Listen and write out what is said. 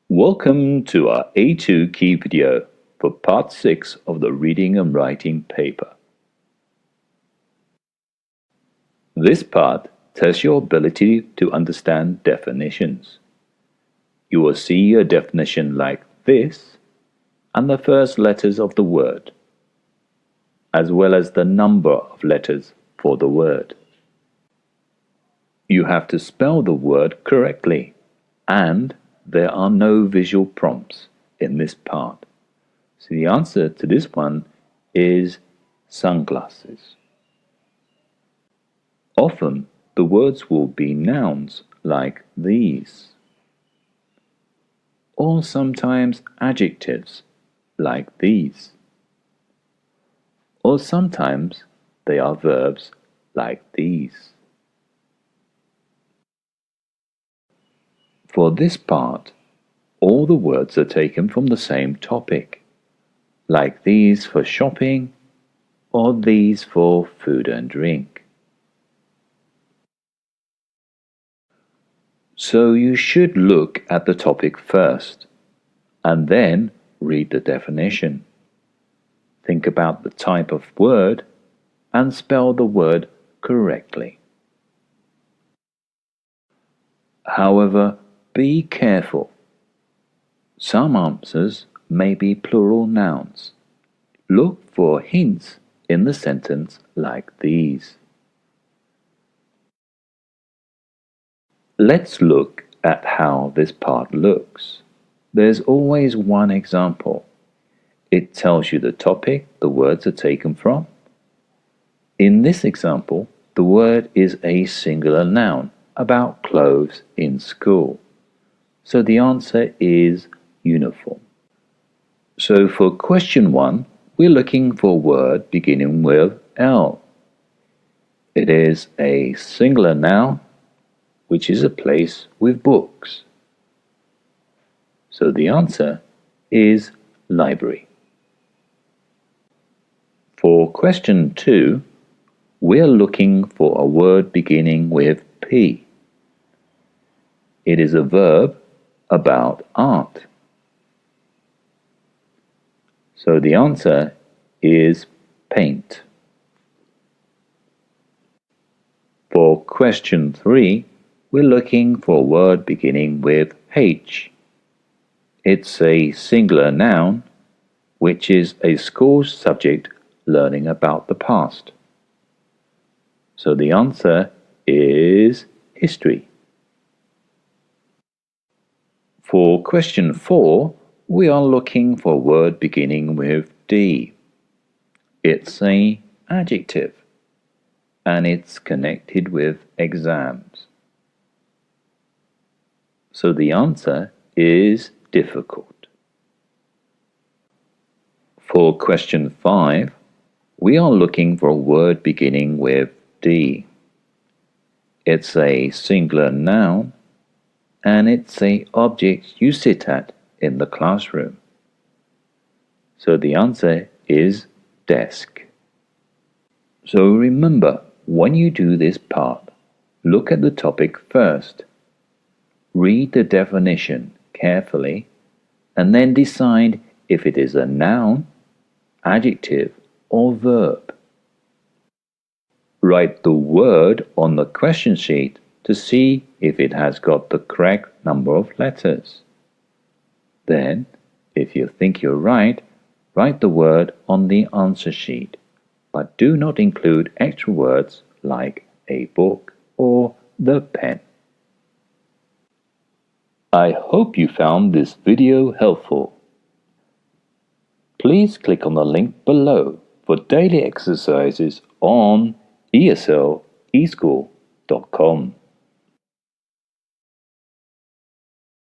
Welcome to our A2 key video for part 6 of the reading and writing paper. This part tests your ability to understand definitions. You will see a definition like this and the first letters of the word, as well as the number of letters for the word. You have to spell the word correctly, and there are no visual prompts in this part. So the answer to this one is sunglasses. Often the words will be nouns like these, or sometimes adjectives like these, or sometimes they are verbs like these. For this part, all the words are taken from the same topic, like these for shopping or these for food and drink. So you should look at the topic first, and then read the definition. Think about the type of word and spell the word correctly. However, be careful. Some answers may be plural nouns. Look for hints in the sentence like these. Let's look at how this part looks. There's always one example. It tells you the topic the words are taken from. In this example, the word is a singular noun about clothes in school. So the answer is uniform. So for question 1, we're looking for a word beginning with L. It is a singular noun, which is a place with books. So the answer is library. For question 2, we're looking for a word beginning with P. It is a verb about art. So the answer is paint. For question 3, we're looking for a word beginning with H. It's a singular noun, which is a school subject learning about the past. So the answer is history. For question 4, we are looking for a word beginning with D. It's an adjective, and it's connected with exams. So the answer is difficult. For question 5, we are looking for a word beginning with D. It's a singular noun, and it's an object you sit at in the classroom. So the answer is desk. So remember, when you do this part, look at the topic first. Read the definition carefully, and then decide if it is a noun, adjective, or verb. Write the word on the question sheet to see if it has got the correct number of letters. Then, if you think you're right, write the word on the answer sheet, but do not include extra words like a book or the pen. I hope you found this video helpful. Please click on the link below for daily exercises on ESLeschool.com.